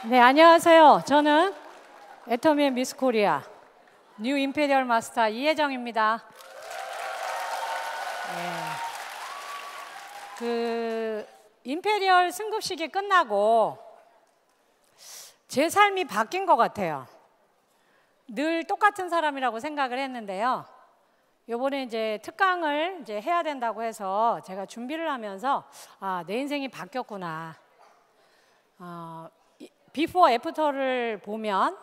네, 안녕하세요. 저는 애터미의 미스 코리아 뉴 임페리얼 마스터 이혜정입니다. 임페리얼 승급식이 끝나고 제 삶이 바뀐 것 같아요. 늘 똑같은 사람이라고 생각을 했는데요. 요번에 이제 특강을 이제 해야 된다고 해서 제가 준비를 하면서 내 인생이 바뀌었구나. 비포 애프터를 보면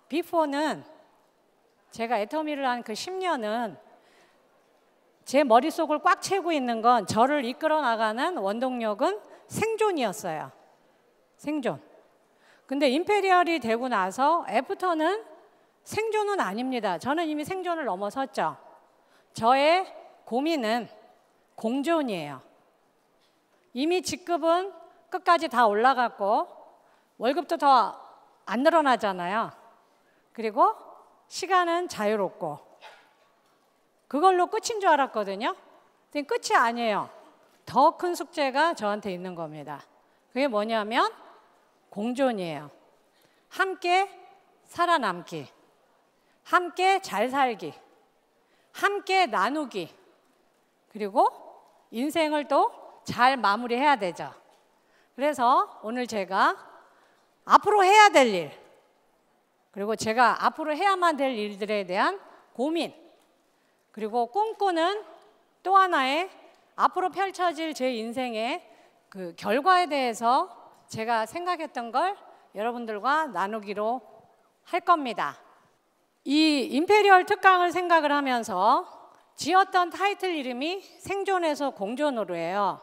비포는 제가 애터미를 한 그 10년은 제 머릿속을 꽉 채우고 있는 건 저를 이끌어 나가는 원동력은 생존이었어요. 생존. 근데 임페리얼이 되고 나서 애프터는 생존은 아닙니다. 저는 이미 생존을 넘어섰죠. 저의 고민은 공존이에요. 이미 직급은 끝까지 다 올라갔고 월급도 더 안 늘어나잖아요. 그리고 시간은 자유롭고 그걸로 끝인 줄 알았거든요. 근데 끝이 아니에요. 더 큰 숙제가 저한테 있는 겁니다. 그게 뭐냐면 공존이에요. 함께 살아남기, 함께 잘 살기, 함께 나누기, 그리고 인생을 또 잘 마무리해야 되죠. 그래서 오늘 제가 앞으로 해야 될 일, 그리고 제가 앞으로 해야만 될 일들에 대한 고민, 그리고 꿈꾸는 또 하나의 앞으로 펼쳐질 제 인생의 그 결과에 대해서 제가 생각했던 걸 여러분들과 나누기로 할 겁니다. 이 임페리얼 특강을 생각을 하면서 지었던 타이틀 이름이 생존에서 공존으로예요.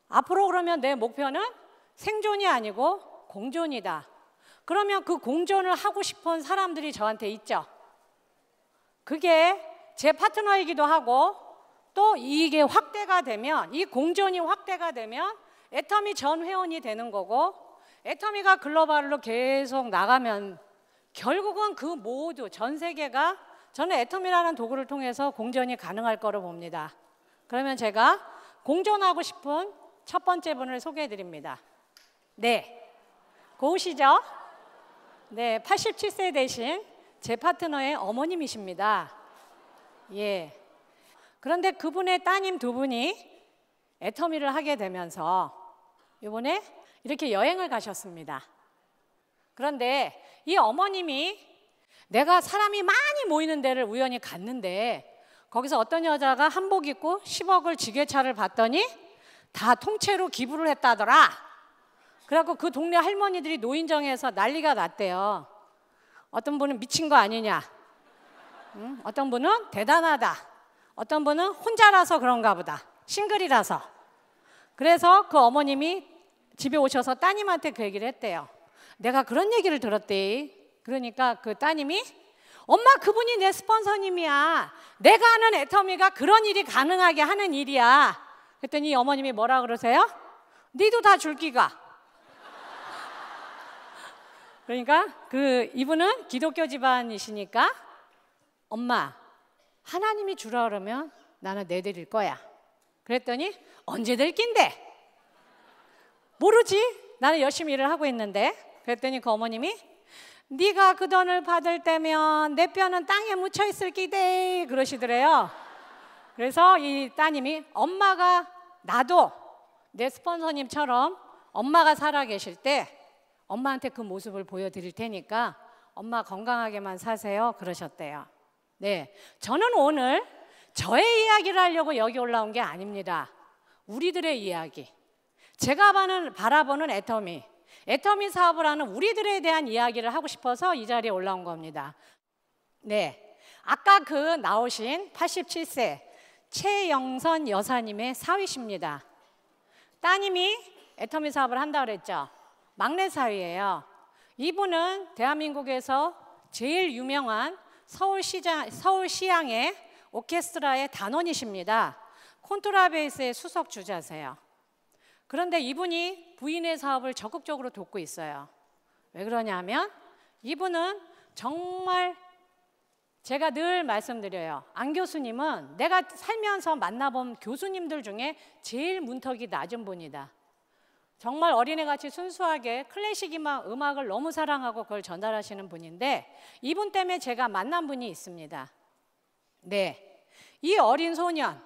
앞으로 그러면 내 목표는 생존이 아니고 공존이다. 그러면 그 공존을 하고 싶은 사람들이 저한테 있죠. 그게 제 파트너이기도 하고 또 이게 확대가 되면, 이 공존이 확대가 되면 애터미 전 회원이 되는 거고, 애터미가 글로벌로 계속 나가면 결국은 그 모두 전 세계가 저는 애터미라는 도구를 통해서 공존이 가능할 거로 봅니다. 그러면 제가 공존하고 싶은 첫 번째 분을 소개해 드립니다. 네, 고우시죠? 네, 87세 되신 제 파트너의 어머님이십니다. 예. 그런데 그분의 따님 두 분이 애터미를 하게 되면서 이번에 이렇게 여행을 가셨습니다. 그런데 이 어머님이 내가 사람이 많이 모이는 데를 우연히 갔는데 거기서 어떤 여자가 한복 입고 10억을 지게차를 봤더니 다 통째로 기부를 했다더라. 그래갖고 그 동네 할머니들이 노인정에서 난리가 났대요. 어떤 분은 미친 거 아니냐, 어떤 분은 대단하다, 어떤 분은 혼자라서 그런가 보다, 싱글이라서. 그래서 그 어머님이 집에 오셔서 따님한테 그 얘기를 했대요. 내가 그런 얘기를 들었대. 그러니까 그 따님이 엄마, 그분이 내 스폰서님이야. 내가 아는 애터미가 그런 일이 가능하게 하는 일이야. 그랬더니 어머님이 뭐라 그러세요? 니도 다 줄 기가. 그러니까 이분은 기독교 집안이시니까 엄마, 하나님이 주라 그러면 나는 내드릴 거야. 그랬더니 언제 될 낀데? 모르지. 나는 열심히 일을 하고 있는데. 그랬더니 그 어머님이 네가 그 돈을 받을 때면 내 뼈는 땅에 묻혀 있을 기대 그러시더래요. 그래서 이 따님이 엄마가, 나도 내 스폰서님처럼 엄마가 살아계실 때 엄마한테 그 모습을 보여드릴 테니까 엄마 건강하게만 사세요 그러셨대요. 네, 저는 오늘 저의 이야기를 하려고 여기 올라온 게 아닙니다. 우리들의 이야기, 제가 바라보는 애터미 사업을 하는 우리들에 대한 이야기를 하고 싶어서 이 자리에 올라온 겁니다. 네, 아까 나오신 87세 최영선 여사님의 사위십니다. 따님이 애터미 사업을 한다고 그랬죠. 막내 사위예요. 이분은 대한민국에서 제일 유명한 서울시향의 오케스트라의 단원이십니다. 콘트라베이스의 수석 주자세요. 그런데 이분이 부인의 사업을 적극적으로 돕고 있어요. 왜 그러냐면 이분은 정말, 제가 늘 말씀드려요. 안 교수님은 내가 살면서 만나본 교수님들 중에 제일 문턱이 낮은 분이다. 정말 어린애같이 순수하게 클래식 음악을 너무 사랑하고 그걸 전달하시는 분인데 이분 때문에 제가 만난 분이 있습니다. 네, 이 어린 소년,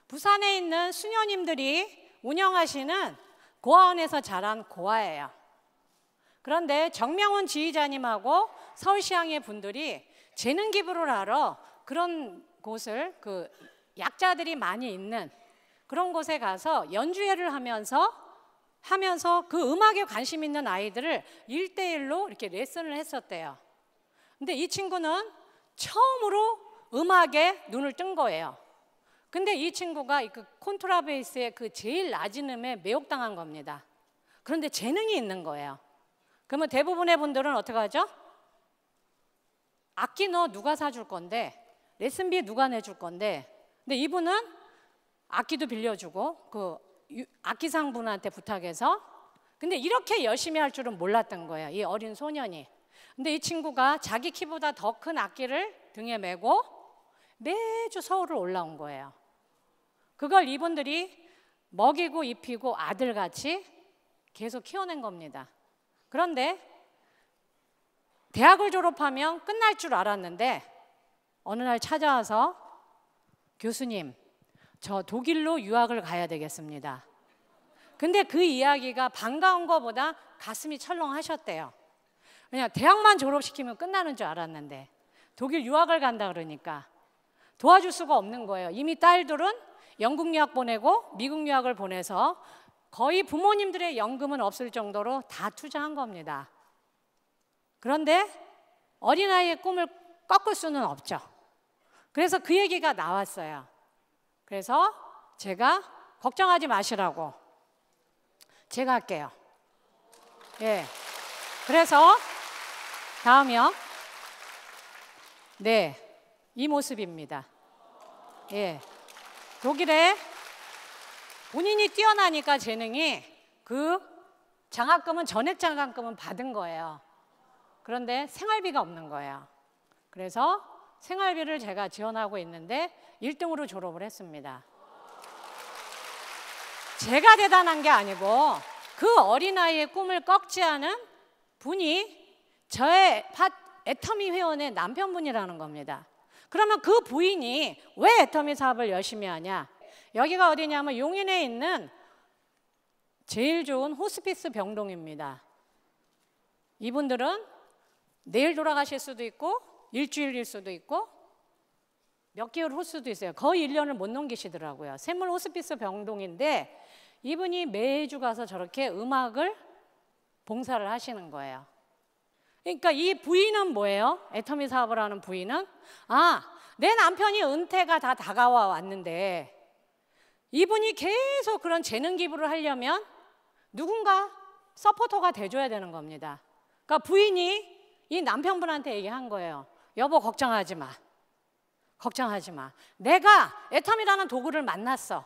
부산에 있는 수녀님들이 운영하시는 고아원에서 자란 고아예요. 그런데 정명훈 지휘자님하고 서울시향의 분들이 재능 기부를 하러 그런 곳을 약자들이 많이 있는 그런 곳에 가서 연주회를 하면서 그 음악에 관심 있는 아이들을 1대1로 이렇게 레슨을 했었대요. 근데 이 친구는 처음으로 음악에 눈을 뜬 거예요. 근데 이 친구가 그 콘트라베이스의 그 제일 낮은 음에 매혹당한 겁니다. 그런데 재능이 있는 거예요. 그러면 대부분의 분들은 어떻게 하죠? 악기 너 누가 사줄 건데, 레슨비 누가 내줄 건데. 근데 이분은 악기도 빌려주고 그 악기상 분한테 부탁해서, 근데 이렇게 열심히 할 줄은 몰랐던 거예요, 이 어린 소년이. 근데 이 친구가 자기 키보다 더 큰 악기를 등에 메고 매주 서울을 올라온 거예요. 그걸 이분들이 먹이고 입히고 아들같이 계속 키워낸 겁니다. 그런데 대학을 졸업하면 끝날 줄 알았는데 어느 날 찾아와서 교수님, 저 독일로 유학을 가야 되겠습니다. 근데 그 이야기가 반가운 것보다 가슴이 철렁하셨대요. 왜냐, 대학만 졸업시키면 끝나는 줄 알았는데 독일 유학을 간다 그러니까 도와줄 수가 없는 거예요. 이미 딸들은 영국 유학 보내고 미국 유학을 보내서 거의 부모님들의 연금은 없을 정도로 다 투자한 겁니다. 그런데 어린아이의 꿈을 꺾을 수는 없죠. 그래서 그 얘기가 나왔어요. 그래서 제가 걱정하지 마시라고 제가 할게요. 예. 그래서 다음이요. 네, 이 모습입니다. 예. 독일에 본인이 뛰어나니까 재능이 그 장학금은 전액 장학금은 받은 거예요. 그런데 생활비가 없는 거예요. 그래서 생활비를 제가 지원하고 있는데 1등으로 졸업을 했습니다. 제가 대단한 게 아니고 그 어린아이의 꿈을 꺾지 않은 분이 저의 애터미 회원의 남편분이라는 겁니다. 그러면 그 부인이 왜 애터미 사업을 열심히 하냐? 여기가 어디냐면 용인에 있는 제일 좋은 호스피스 병동입니다. 이분들은 내일 돌아가실 수도 있고 일주일일 수도 있고 몇 개월 후 수도 있어요. 거의 1년을 못 넘기시더라고요. 샘물 호스피스 병동인데 이분이 매주 가서 저렇게 음악을 봉사를 하시는 거예요. 그러니까 이 부인은 뭐예요? 애터미 사업을 하는 부인은 내 남편이 은퇴가 다 다가와 왔는데 이분이 계속 그런 재능 기부를 하려면 누군가 서포터가 돼줘야 되는 겁니다. 그러니까 부인이 이 남편분한테 얘기한 거예요. 여보, 걱정하지 마. 걱정하지 마. 내가 애터미라는 도구를 만났어.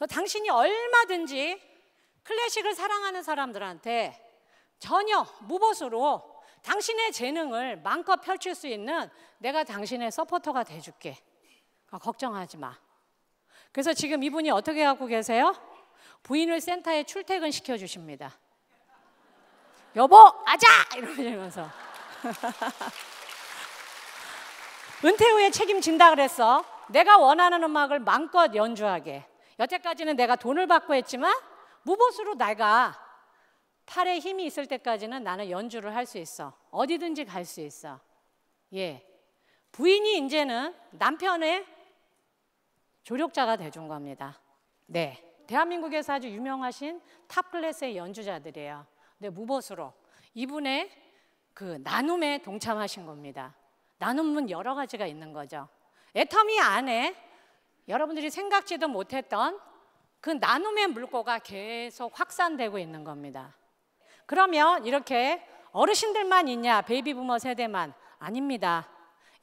당신이 얼마든지 클래식을 사랑하는 사람들한테 전혀 무보수로 당신의 재능을 마음껏 펼칠 수 있는 내가 당신의 서포터가 돼줄게. 걱정하지 마. 그래서 지금 이분이 어떻게 하고 계세요? 부인을 센터에 출퇴근 시켜주십니다. 여보, 아자! 이러면서. 은퇴 후에 책임진다 그랬어. 내가 원하는 음악을 마음껏 연주하게. 여태까지는 내가 돈을 받고 했지만 무보수로 내가 팔에 힘이 있을 때까지는 나는 연주를 할 수 있어. 어디든지 갈 수 있어. 예. 부인이 이제는 남편의 조력자가 돼준 겁니다. 네. 대한민국에서 아주 유명하신 탑 클래스의 연주자들이에요. 근데 무보수로 이분의 그 나눔에 동참하신 겁니다. 나눔은 여러 가지가 있는 거죠. 애터미 안에 여러분들이 생각지도 못했던 그 나눔의 물꼬가 계속 확산되고 있는 겁니다. 그러면 이렇게 어르신들만 있냐? 베이비부머 세대만? 아닙니다.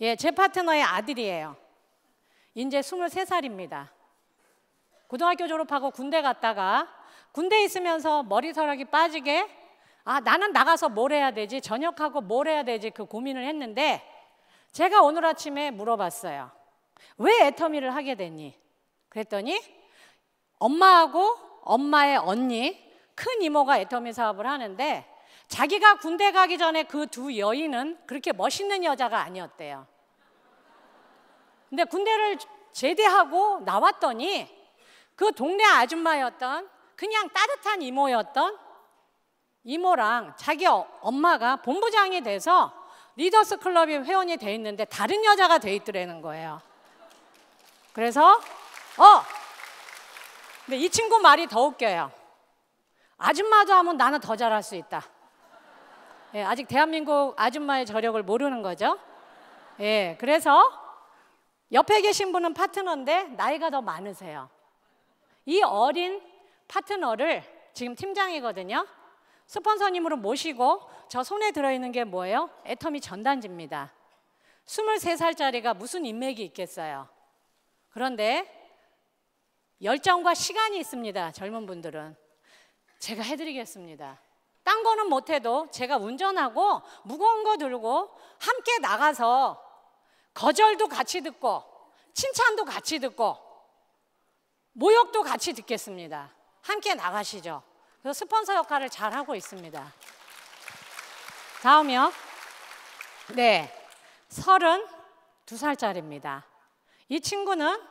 예, 제 파트너의 아들이에요. 이제 23살입니다. 고등학교 졸업하고 군대 갔다가 군대에 있으면서 머리서락이 빠지게 나는 나가서 뭘 해야 되지? 전역하고 뭘 해야 되지? 그 고민을 했는데 제가 오늘 아침에 물어봤어요. 왜 애터미를 하게 됐니? 그랬더니 엄마하고 엄마의 언니, 큰 이모가 애터미 사업을 하는데 자기가 군대 가기 전에 그 두 여인은 그렇게 멋있는 여자가 아니었대요. 근데 군대를 제대하고 나왔더니 그 동네 아줌마였던 그냥 따뜻한 이모였던 이모랑 자기 엄마가 본부장이 돼서 리더스 클럽에 회원이 돼 있는데 다른 여자가 돼 있더라는 거예요. 그래서 근데 이 친구 말이 더 웃겨요. 아줌마도 하면 나는 더 잘할 수 있다. 예, 아직 대한민국 아줌마의 저력을 모르는 거죠. 예, 그래서 옆에 계신 분은 파트너인데 나이가 더 많으세요. 이 어린 파트너를 지금 팀장이거든요. 스폰서님으로 모시고 저 손에 들어있는 게 뭐예요? 애터미 전단지입니다. 23살짜리가 무슨 인맥이 있겠어요. 그런데 열정과 시간이 있습니다. 젊은 분들은. 제가 해드리겠습니다. 딴 거는 못해도 제가 운전하고 무거운 거 들고 함께 나가서 거절도 같이 듣고 칭찬도 같이 듣고 모욕도 같이 듣겠습니다. 함께 나가시죠. 그래서 스폰서 역할을 잘 하고 있습니다. 다음이요. 네, 32살짜리입니다. 이 친구는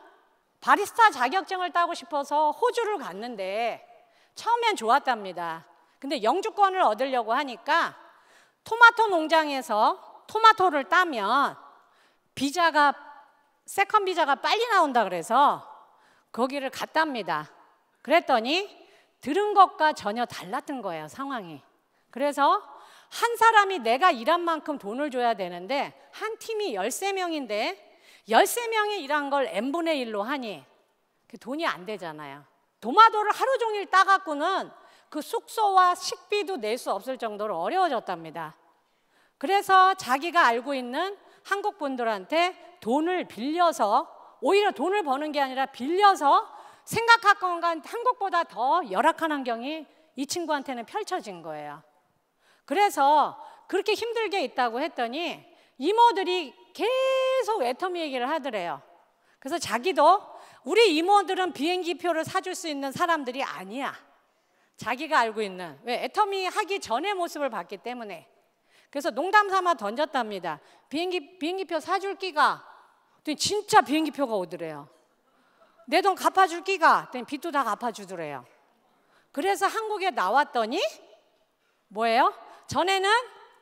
바리스타 자격증을 따고 싶어서 호주를 갔는데 처음엔 좋았답니다. 근데 영주권을 얻으려고 하니까 토마토 농장에서 토마토를 따면 비자가 세컨 비자가 빨리 나온다 그래서 거기를 갔답니다. 그랬더니 들은 것과 전혀 달랐던 거예요, 상황이. 그래서 한 사람이 내가 일한 만큼 돈을 줘야 되는데 한 팀이 13명인데 13명이 일한 걸 n분의 1로 하니 돈이 안 되잖아요. 토마토를 하루 종일 따갖고는 그 숙소와 식비도 낼 수 없을 정도로 어려워졌답니다. 그래서 자기가 알고 있는 한국 분들한테 돈을 빌려서 오히려 돈을 버는 게 아니라 빌려서 생각할 건가 한국보다 더 열악한 환경이 이 친구한테는 펼쳐진 거예요. 그래서 그렇게 힘들게 있다고 했더니 이모들이 계속 애터미 얘기를 하더래요. 그래서 자기도 우리 이모들은 비행기표를 사줄 수 있는 사람들이 아니야. 자기가 알고 있는 왜 애터미 하기 전의 모습을 봤기 때문에. 그래서 농담 삼아 던졌답니다. 비행기표 사줄 끼가? 진짜 비행기표가 오더래요. 내 돈 갚아줄 끼가? 빚도 다 갚아주더래요. 그래서 한국에 나왔더니 뭐예요? 전에는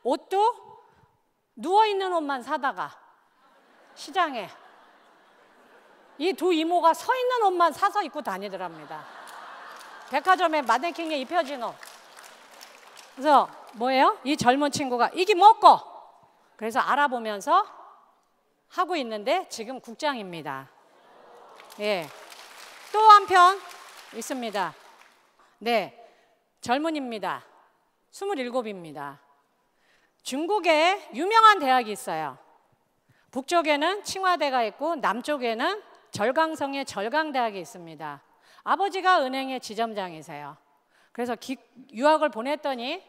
옷도 누워있는 옷만 사다가 시장에 이 두 이모가 서 있는 옷만 사서 입고 다니더랍니다. 백화점에 마네킹에 입혀진 옷. 그래서 뭐예요? 이 젊은 친구가 이게 뭐고? 그래서 알아보면서 하고 있는데 지금 국장입니다. 예. 또 한편 있습니다. 네, 젊은입니다. 27입니다. 중국에 유명한 대학이 있어요. 북쪽에는 칭화대가 있고 남쪽에는 절강성의 절강대학이 있습니다. 아버지가 은행의 지점장이세요. 그래서 유학을 보냈더니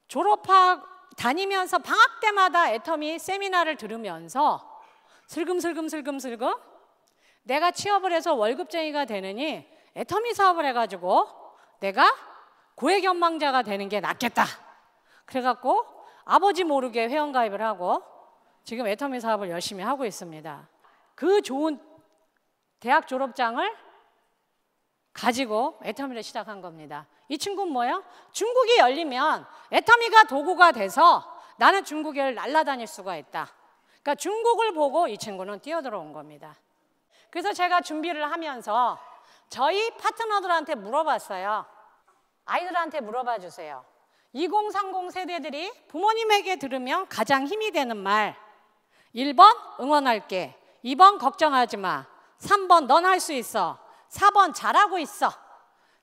졸업하고 다니면서 방학 때마다 애터미 세미나를 들으면서 슬금슬금 내가 취업을 해서 월급쟁이가 되느니 애터미 사업을 해가지고 내가 고액연망자가 되는 게 낫겠다. 그래갖고 아버지 모르게 회원가입을 하고 지금 애터미 사업을 열심히 하고 있습니다. 그 좋은 대학 졸업장을 가지고 애터미를 시작한 겁니다. 이 친구는 뭐예요? 중국이 열리면 애터미가 도구가 돼서 나는 중국을 날아다닐 수가 있다. 그러니까 중국을 보고 이 친구는 뛰어들어온 겁니다. 그래서 제가 준비를 하면서 저희 파트너들한테 물어봤어요. 아이들한테 물어봐 주세요. 2030 세대들이 부모님에게 들으면 가장 힘이 되는 말. 1번 응원할게. 2번 걱정하지 마. 3번 넌 할 수 있어. 4번 잘하고 있어.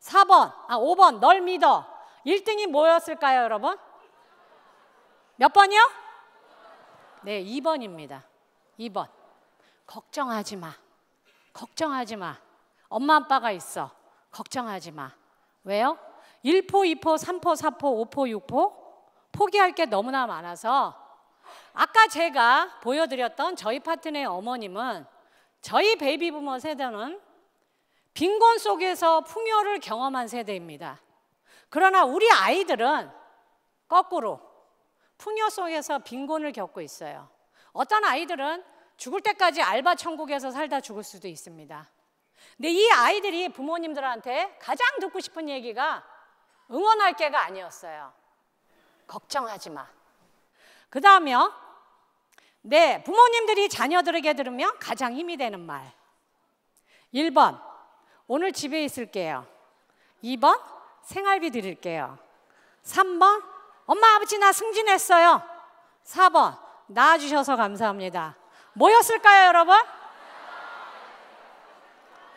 5번 널 믿어. 1등이 뭐였을까요, 여러분? 몇 번이요? 네, 2번입니다. 2번. 걱정하지 마. 걱정하지 마. 엄마 아빠가 있어. 걱정하지 마. 왜요? 1포, 2포, 3포, 4포, 5포, 6포 포기할 게 너무나 많아서 아까 제가 보여드렸던 저희 파트너의 어머님은 저희 베이비부머 세대는 빈곤 속에서 풍요를 경험한 세대입니다. 그러나 우리 아이들은 거꾸로 풍요 속에서 빈곤을 겪고 있어요. 어떤 아이들은 죽을 때까지 알바 천국에서 살다 죽을 수도 있습니다. 근데 이 아이들이 부모님들한테 가장 듣고 싶은 얘기가 응원할 게가 아니었어요. 걱정하지 마. 그 다음에요. 네, 부모님들이 자녀들에게 들으면 가장 힘이 되는 말. 1번, 오늘 집에 있을게요. 2번, 생활비 드릴게요. 3번, 엄마 아버지 나 승진했어요. 4번, 낳아주셔서 감사합니다. 뭐였을까요, 여러분?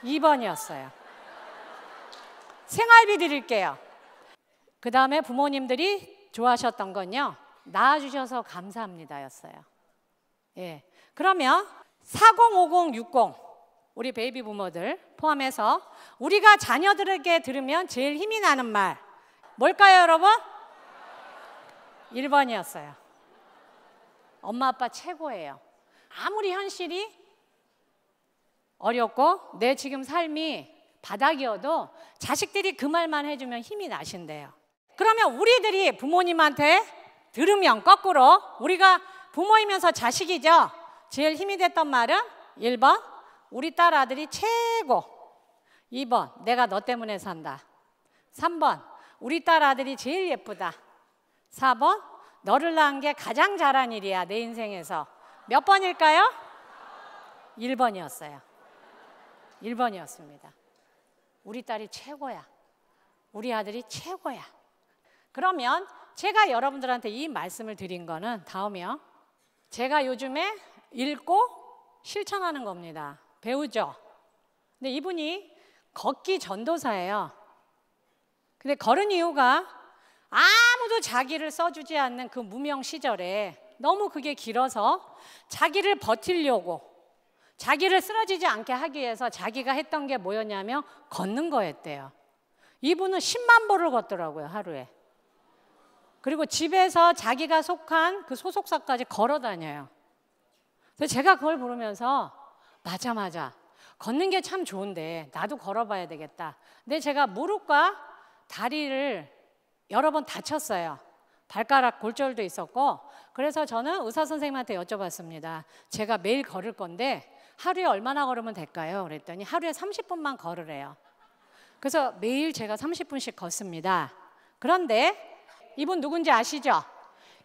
2번이었어요. 생활비 드릴게요. 그 다음에 부모님들이 좋아하셨던 건요, 낳아주셔서 감사합니다였어요. 예. 그러면 40, 50, 60 우리 베이비 부모들 포함해서 우리가 자녀들에게 들으면 제일 힘이 나는 말 뭘까요, 여러분? 1번이었어요. 엄마 아빠 최고예요. 아무리 현실이 어렵고 내 지금 삶이 바닥이어도 자식들이 그 말만 해주면 힘이 나신대요. 그러면 우리들이 부모님한테 들으면 거꾸로 우리가 부모이면서 자식이죠. 제일 힘이 됐던 말은 1번, 우리 딸 아들이 최고. 2번, 내가 너 때문에 산다. 3번, 우리 딸 아들이 제일 예쁘다. 4번, 너를 낳은 게 가장 잘한 일이야 내 인생에서. 몇 번일까요? 1번이었어요. 1번이었습니다. 우리 딸이 최고야. 우리 아들이 최고야. 그러면 제가 여러분들한테 이 말씀을 드린 거는 다음이요. 제가 요즘에 읽고 실천하는 겁니다. 배우죠. 근데 이분이 걷기 전도사예요. 근데 걸은 이유가 아무도 자기를 써주지 않는 그 무명 시절에 너무 그게 길어서 자기를 버티려고 자기를 쓰러지지 않게 하기 위해서 자기가 했던 게 뭐였냐면 걷는 거였대요. 이분은 10만 보를 걷더라고요, 하루에. 그리고 집에서 자기가 속한 그 소속사까지 걸어 다녀요. 그래서 제가 그걸 부르면서 맞아. 걷는 게 참 좋은데 나도 걸어봐야 되겠다. 근데 제가 무릎과 다리를 여러 번 다쳤어요. 발가락 골절도 있었고. 그래서 저는 의사 선생님한테 여쭤봤습니다. 제가 매일 걸을 건데 하루에 얼마나 걸으면 될까요? 그랬더니 하루에 30분만 걸으래요. 그래서 매일 제가 30분씩 걷습니다. 그런데 이분 누군지 아시죠?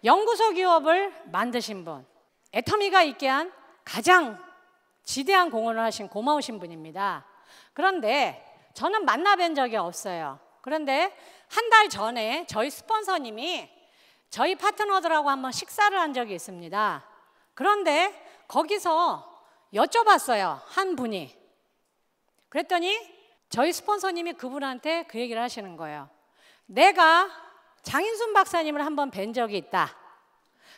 연구소 기업을 만드신 분, 애터미가 있게 한 가장 지대한 공헌을 하신 고마우신 분입니다. 그런데 저는 만나뵌 적이 없어요. 그런데 한 달 전에 저희 스폰서님이 저희 파트너들하고 한번 식사를 한 적이 있습니다. 그런데 거기서 여쭤봤어요, 한 분이. 그랬더니 저희 스폰서님이 그분한테 그 얘기를 하시는 거예요. 내가 장인순 박사님을 한번 뵌 적이 있다.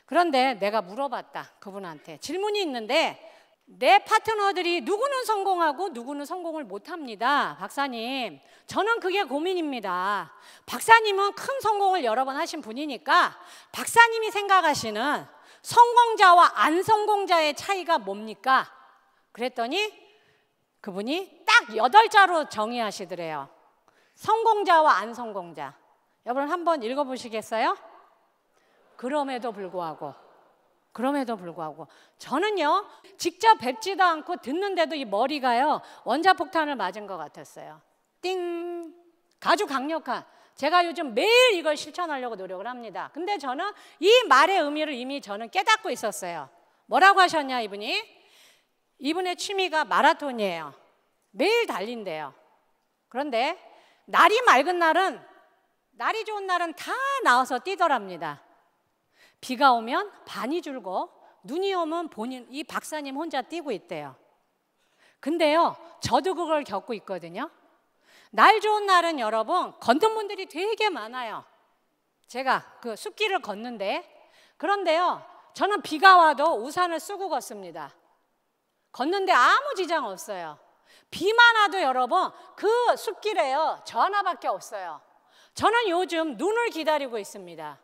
그런데 내가 물어봤다, 그분한테. 질문이 있는데 내 파트너들이 누구는 성공하고 누구는 성공을 못합니다. 박사님, 저는 그게 고민입니다. 박사님은 큰 성공을 여러 번 하신 분이니까 박사님이 생각하시는 성공자와 안 성공자의 차이가 뭡니까? 그랬더니 그분이 딱 8자로 정의하시더래요. 성공자와 안 성공자. 여러분 한번 읽어보시겠어요? 그럼에도 불구하고 저는요 직접 뵙지도 않고 듣는데도 이 머리가요 원자폭탄을 맞은 것 같았어요. 띵! 아주 강력한. 제가 요즘 매일 이걸 실천하려고 노력을 합니다. 근데 저는 이 말의 의미를 이미 저는 깨닫고 있었어요. 뭐라고 하셨냐, 이분이? 이분의 취미가 마라톤이에요. 매일 달린대요. 그런데 날이 맑은 날은, 날이 좋은 날은 다 나와서 뛰더랍니다. 비가 오면 반이 줄고 눈이 오면 이 박사님 혼자 뛰고 있대요. 근데요, 저도 그걸 겪고 있거든요. 날 좋은 날은 여러분 걷는 분들이 되게 많아요. 제가 그 숲길을 걷는데, 그런데요 저는 비가 와도 우산을 쓰고 걷습니다. 걷는데 아무 지장 없어요. 비만 와도 여러분 그 숲길에요 저 하나밖에 없어요. 저는 요즘 눈을 기다리고 있습니다.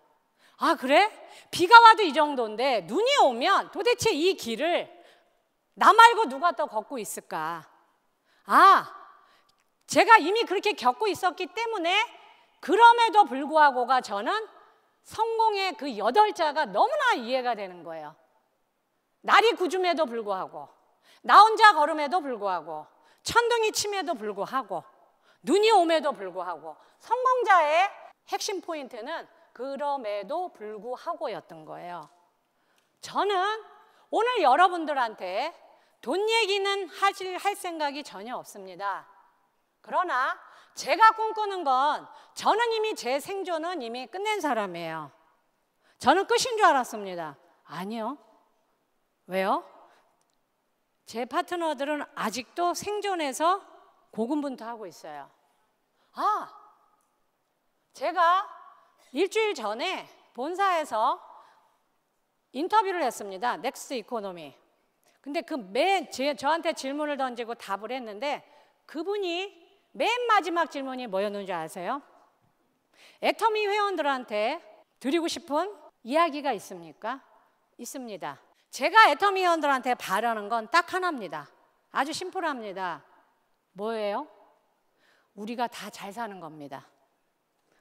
아, 그래? 비가 와도 이 정도인데 눈이 오면 도대체 이 길을 나 말고 누가 또 걷고 있을까? 아, 제가 이미 그렇게 겪고 있었기 때문에 그럼에도 불구하고가 저는 성공의 그 8자가 너무나 이해가 되는 거예요. 날이 구줌에도 불구하고, 나 혼자 걸음에도 불구하고, 천둥이 침에도 불구하고, 눈이 옴에도 불구하고, 성공자의 핵심 포인트는 그럼에도 불구하고였던 거예요. 저는 오늘 여러분들한테 돈 얘기는 할 생각이 전혀 없습니다. 그러나 제가 꿈꾸는 건 저는 이미 제 생존은 이미 끝낸 사람이에요. 저는 끝인 줄 알았습니다. 아니요. 왜요? 제 파트너들은 아직도 생존해서 고군분투하고 있어요. 제가 일주일 전에 본사에서 인터뷰를 했습니다. 넥스트 이코노미. 근데 저한테 질문을 던지고 답을 했는데 그분이 맨 마지막 질문이 뭐였는지 아세요? 애터미 회원들한테 드리고 싶은 이야기가 있습니까? 있습니다. 제가 애터미 회원들한테 바라는 건 딱 하나입니다. 아주 심플합니다. 뭐예요? 우리가 다 잘 사는 겁니다.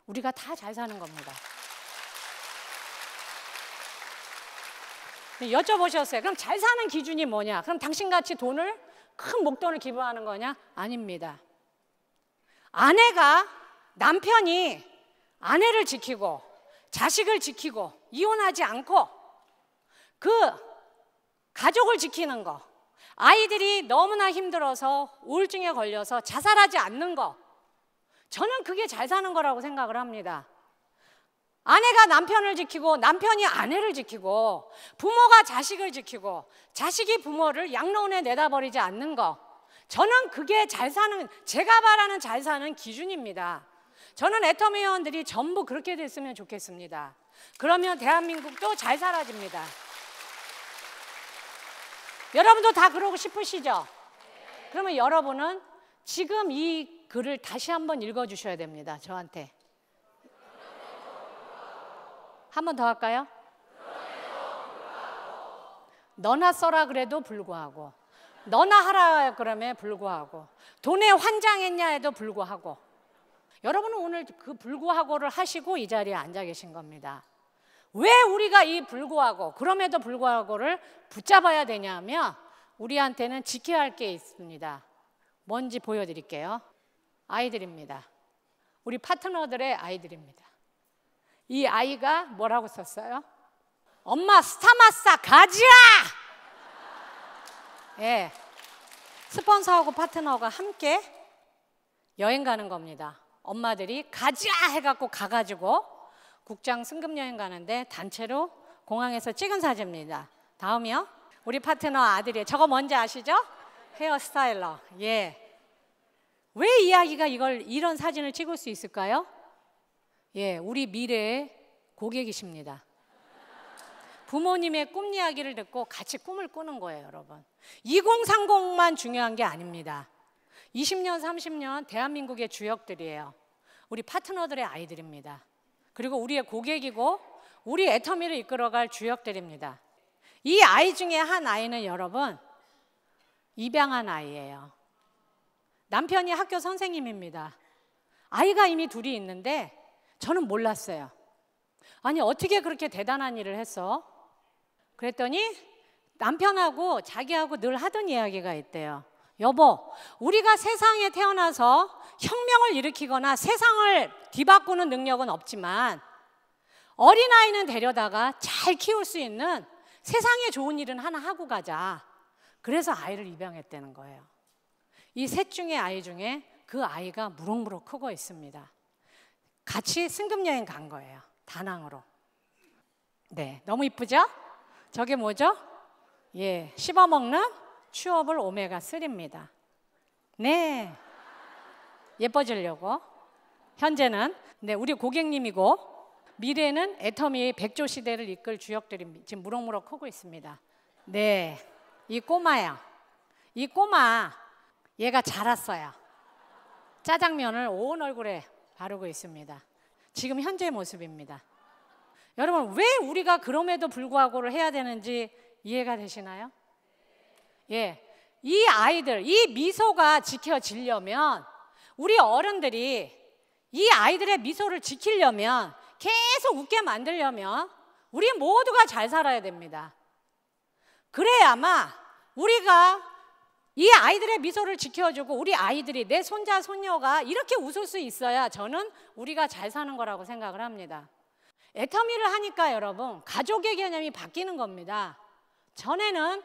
우리가 다 잘 사는 겁니다. 여쭤보셨어요. 그럼 잘 사는 기준이 뭐냐? 그럼 당신같이 돈을 큰 목돈을 기부하는 거냐? 아닙니다. 남편이 아내를 지키고 자식을 지키고 이혼하지 않고 그 가족을 지키는 거, 아이들이 너무나 힘들어서 우울증에 걸려서 자살하지 않는 거, 저는 그게 잘 사는 거라고 생각을 합니다. 아내가 남편을 지키고 남편이 아내를 지키고 부모가 자식을 지키고 자식이 부모를 양로원에 내다버리지 않는 거, 저는 그게 제가 바라는 잘 사는 기준입니다. 저는 애터미 회원들이 전부 그렇게 됐으면 좋겠습니다. 그러면 대한민국도 잘 사라집니다. 여러분도 다 그러고 싶으시죠? 그러면 여러분은 지금 이 글을 다시 한번 읽어주셔야 됩니다. 저한테. 한 번 더 할까요? 너나 써라 그래도 불구하고, 너나 하라 그러면 불구하고, 돈에 환장했냐에도 불구하고. 여러분은 오늘 그 불구하고를 하시고 이 자리에 앉아 계신 겁니다. 왜 우리가 이 불구하고, 그럼에도 불구하고를 붙잡아야 되냐면 우리한테는 지켜야 할 게 있습니다. 뭔지 보여드릴게요. 아이들입니다. 우리 파트너들의 아이들입니다. 이 아이가 뭐라고 썼어요? 엄마 스타마사 가자! 예, 스폰서하고 파트너가 함께 여행 가는 겁니다. 엄마들이 가자 해갖고 가가지고 국장 승급 여행 가는데 단체로 공항에서 찍은 사진입니다. 다음이요. 우리 파트너 아들이, 저거 뭔지 아시죠? 헤어스타일러. 예. 왜 이 아이가 이런 사진을 찍을 수 있을까요? 예, 우리 미래의 고객이십니다. 부모님의 꿈 이야기를 듣고 같이 꿈을 꾸는 거예요, 여러분. 2030만 중요한 게 아닙니다. 20년, 30년 대한민국의 주역들이에요. 우리 파트너들의 아이들입니다. 그리고 우리의 고객이고 우리 애터미를 이끌어갈 주역들입니다. 이 아이 중에 한 아이는 여러분 입양한 아이예요. 남편이 학교 선생님입니다. 아이가 이미 둘이 있는데 저는 몰랐어요. 아니 어떻게 그렇게 대단한 일을 했어? 그랬더니 남편하고 자기하고 늘 하던 이야기가 있대요. 여보, 우리가 세상에 태어나서 혁명을 일으키거나 세상을 뒤바꾸는 능력은 없지만 어린아이는 데려다가 잘 키울 수 있는 세상에 좋은 일은 하나 하고 가자. 그래서 아이를 입양했다는 거예요. 이 셋 중에 아이 중에 그 아이가 무럭무럭 크고 있습니다. 같이 승급여행 간 거예요. 다낭으로. 네, 너무 이쁘죠? 저게 뭐죠? 예, 씹어먹는 츄어블 오메가3입니다. 네, 예뻐지려고. 현재는 네, 우리 고객님이고 미래는 애터미의 백조 시대를 이끌 주역들이 지금 무럭무럭 크고 있습니다. 네, 이 꼬마야. 이 꼬마, 얘가 자랐어요. 짜장면을 온 얼굴에 바르고 있습니다. 지금 현재의 모습입니다. 여러분, 왜 우리가 그럼에도 불구하고를 해야 되는지 이해가 되시나요? 예, 이 아이들, 이 미소가 지켜지려면 우리 어른들이 이 아이들의 미소를 지키려면, 계속 웃게 만들려면 우리 모두가 잘 살아야 됩니다. 그래야만 우리가 이 아이들의 미소를 지켜주고 우리 아이들이, 내 손자 손녀가 이렇게 웃을 수 있어야 저는 우리가 잘 사는 거라고 생각을 합니다. 애터미를 하니까 여러분, 가족의 개념이 바뀌는 겁니다. 전에는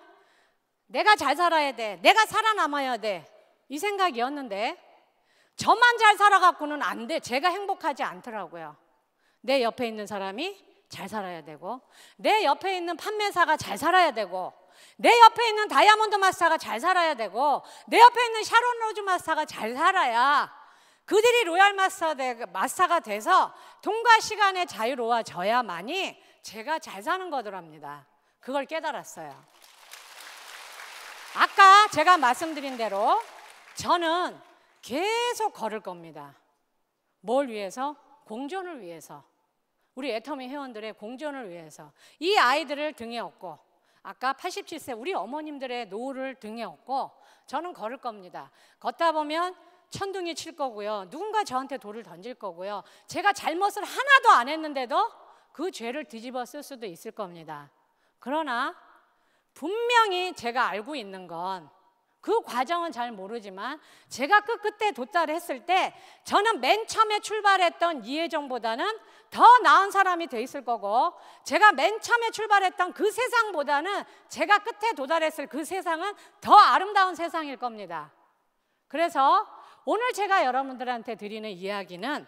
내가 잘 살아야 돼, 내가 살아남아야 돼, 이 생각이었는데 저만 잘 살아갖고는 안 돼, 제가 행복하지 않더라고요. 내 옆에 있는 사람이 잘 살아야 되고, 내 옆에 있는 판매사가 잘 살아야 되고, 내 옆에 있는 다이아몬드 마스터가 잘 살아야 되고, 내 옆에 있는 샤론 로즈 마스터가 잘 살아야 그들이 로얄 마스터가 돼서 돈과 시간에 자유로워져야만이 제가 잘 사는 거더랍니다. 그걸 깨달았어요. 아까 제가 말씀드린 대로 저는 계속 걸을 겁니다. 뭘 위해서? 공존을 위해서. 우리 애터미 회원들의 공존을 위해서. 이 아이들을 등에 업고, 아까 87세 우리 어머님들의 노후를 등에 업고 저는 걸을 겁니다. 걷다 보면 천둥이 칠 거고요, 누군가 저한테 돌을 던질 거고요, 제가 잘못을 하나도 안 했는데도 그 죄를 뒤집어 쓸 수도 있을 겁니다. 그러나 분명히 제가 알고 있는 건, 그 과정은 잘 모르지만 제가 그 끝에 도달했을 때 저는 맨 처음에 출발했던 이혜정보다는 더 나은 사람이 돼 있을 거고, 제가 맨 처음에 출발했던 그 세상보다는 제가 끝에 도달했을 그 세상은 더 아름다운 세상일 겁니다. 그래서 오늘 제가 여러분들한테 드리는 이야기는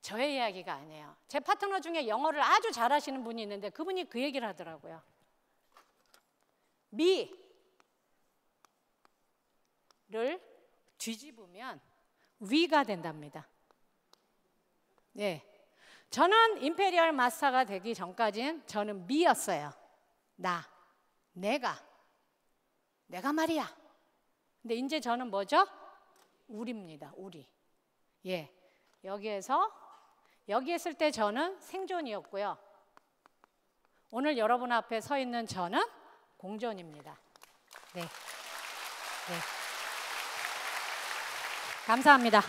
저의 이야기가 아니에요. 제 파트너 중에 영어를 아주 잘하시는 분이 있는데 그분이 그 얘기를 하더라고요. 미를 뒤집으면 위가 된답니다. 네, 저는 임페리얼 마스터가 되기 전까지는 저는 미였어요. 내가 말이야. 근데 이제 저는 뭐죠? 우리입니다. 우리. 예, 여기 있을 때 저는 생존이었고요, 오늘 여러분 앞에 서 있는 저는 공존입니다. 네. 감사합니다.